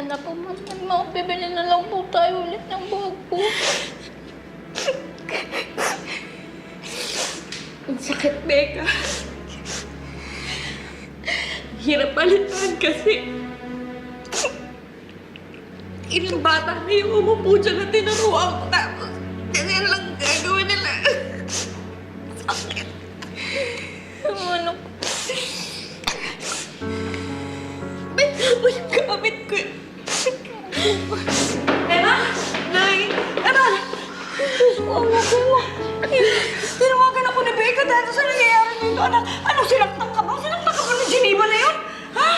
na po, ma'am. Bibili na lang po tayo ulit ng bago. Ang sakit, Becca. Hirap palitan kasi ilang bata na yung umupo dyan na tinuruan ko. Tapos, ganyan lang gagawin nila. Sakit. Ano po? Ba't mo yung gamit ko? Emma? Nay? Emma? Ano po? Tinawagan ako ni Becca dahil sa nangyayari nito. Anak, ano, sinaktan ka ba? Sinaktan ka ba ng Geneva na yun? Ha?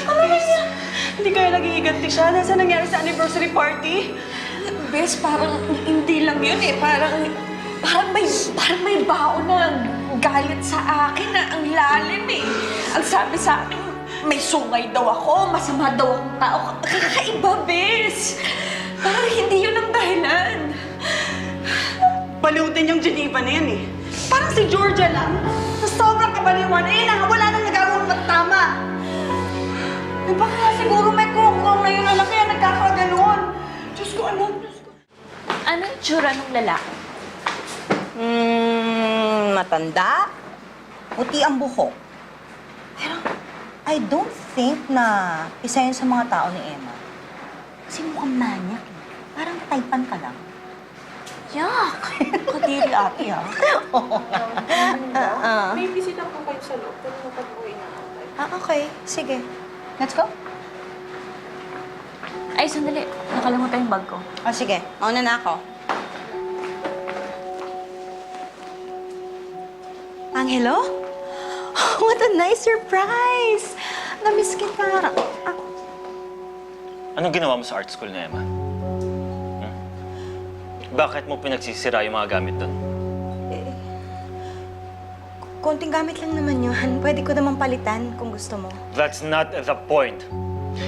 Ano na niya? Hindi kaya nag-iiganti siya dahil sa nangyari sa anniversary party? Bes, parang hindi lang yun eh. Parang may baon na galit sa akin na ang lalim eh. Ang sabi sa akin, may sungay daw ako, masama daw akong tao. Kakaiba, Bes. Parang hindi yun ang dahilan. Baliw din yung Geneva na yan eh. Parang si Georgia lang. Sa sobrang kabaliwan, eh na, wala nang nagawang tama. Eh baka siguro may kurong-kurong na yun anak kaya nagkakaganon. Diyos ko, anak, Diyos ko. Anong itsura ng lalaki? Matanda, puti ang buhok. Pero I don't think na isa yun sa mga tao ni Emma. Kasi mukhang manyak eh. Parang taypan ka lang. Yak! Kadiri ate ha. May bisita po kayo sa loob. Kung napag-uwi na ako. Okay. Sige. Let's go. Ay, sandali. Nakalimutan yung bag ko. Sige. Mauna na ako. Angelo? What a nice surprise! Namiss kita. Anong ginawa mo sa art school na Emma? Bakit mo pinagsisira yung mga gamit doon? Konting gamit lang naman yun. Pwede ko naman palitan kung gusto mo. That's not the point.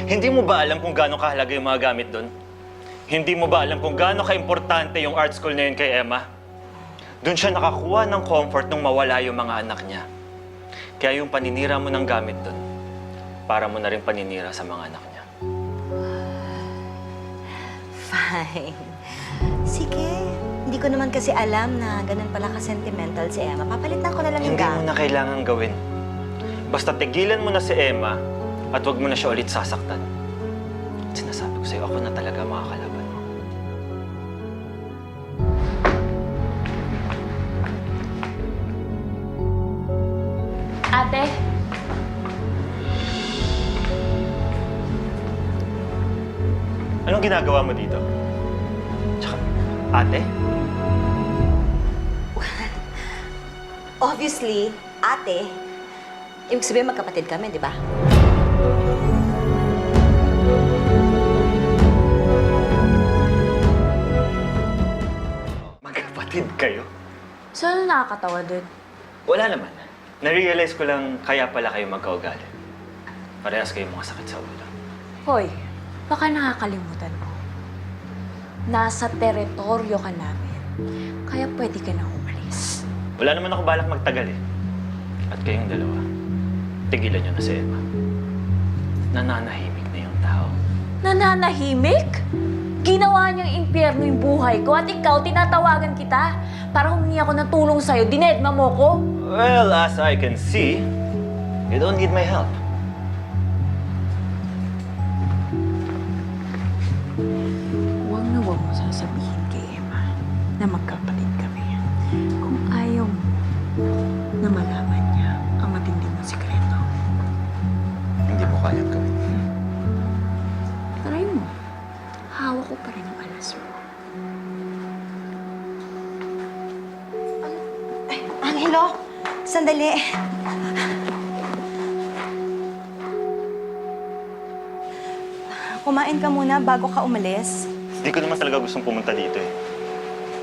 Hindi mo ba alam kung gaano kahalaga yung mga gamit doon? Hindi mo ba alam kung gaano ka-importante yung art school na yun kay Emma? Doon siya nakakuha ng comfort nung mawala yung mga anak niya. Kaya yung paninira mo ng gamit doon, para mo na rin paninira sa mga anak niya. Fine. Sige. Hindi ko naman kasi alam na ganun pala ka-sentimental si Emma. Papalitan ko na lang yung Hindi mo gamit. na kailangan gawin. Basta tigilan mo na si Emma at huwag mo na siya ulit sasaktan. Sinasabi ko sa'yo, ako na talaga makakalaban mo. Ate! Anong ginagawa mo dito? Tsaka, ate? Obviously, ate, ibig sabihin magkapatid kami, di ba? Magkapatid kayo? Saan nakakatawa dun? Wala naman. Na-realize ko lang kaya pala kayo magkaugali. Parehas kayo mga sakit sa ulo. Hoy, baka nakakalimutan mo. Nasa teritoryo ka namin. Kaya pwede ka na umalis. Wala naman ako balak magtagal eh. At kayong dalawa, tigilan nyo na si Emma. Nananahimik na yung tao. Nananahimik? Ginawa niyang impyerno yung buhay ko at ikaw, tinatawagan kita para humingi ako ng tulong sa'yo. Dinedma mo ko? Well, as I can see, you don't need my help. Huwag mo sasabihin kay Emma na magkapatid kami. Kung ayaw mo na malaman niya ang matindi mong sikreto. Hindi mo kayang gawin. Try mo. Hawak ko pa rin ang alas mo. Angelo, sandali. Kumain ka muna bago ka umalis. Hindi ko naman talaga gustong pumunta dito eh.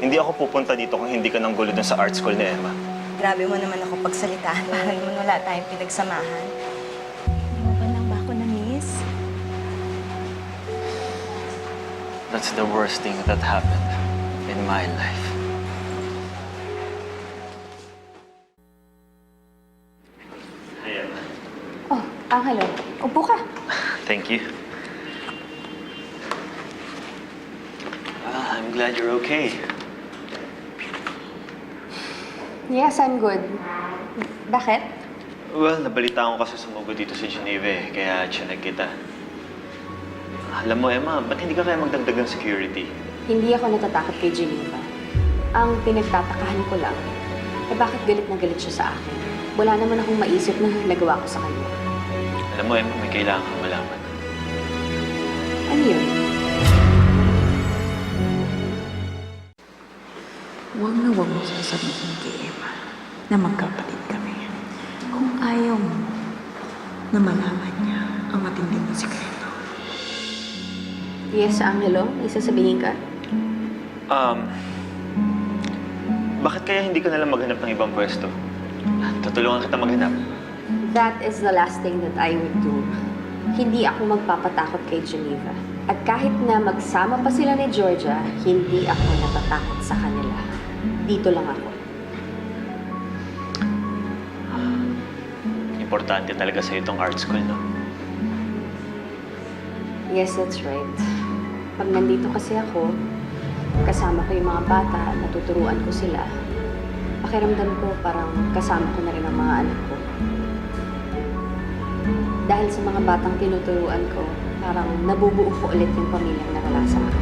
Hindi ako pupunta dito kung hindi ka nang gulo dun sa art school ni Emma. Grabe mo naman ako pagsalitaan para naman wala tayong pinagsamahan. Hindi mo ba lang ba ako na-miss? That's the worst thing that happened in my life. Hi, Emma. Angelo, upo ka. Thank you. Well, I'm glad you're okay. Yes, I'm good. Bakit? Well, nabalita ko kasi sumugod dito sa Geneva eh, kaya chinag kita. Alam mo, Emma, ba't hindi ka kaya magdagdag ng security? Hindi ako natatakot kay Geneva. Ang pinagtatakahan ko lang, bakit galit na galit siya sa akin? Wala naman akong maisip na nagawa ko sa kanya. Alam mo, Emma, may kailangan kang malaman. Ano yun? Huwag mo sasabihin kay Emma na magkapatid kami. Kung ayaw mo na malaman niya ang matindi na sikreto. Yes, Angelo, may sasabihin ka? Bakit kaya hindi ka nalang maghanap ng ibang pwesto? Tutulungan kita maghanap. That is the last thing that I would do. Hindi ako magpapatakot kay Geneva. At kahit na magsama pa sila ni Georgia, hindi ako natatakot sa kanila. Dito lang ako. Importante talaga sa itong art school, no? Yes, that's right. Pag nandito kasi ako, kasama ko yung mga bata, natuturuan ko sila, pakiramdam ko parang kasama ko na rin ang mga anak ko. Dahil sa mga batang tinuturuan ko, parang nabubuo ko ulit yung pamilyang naranasan ko.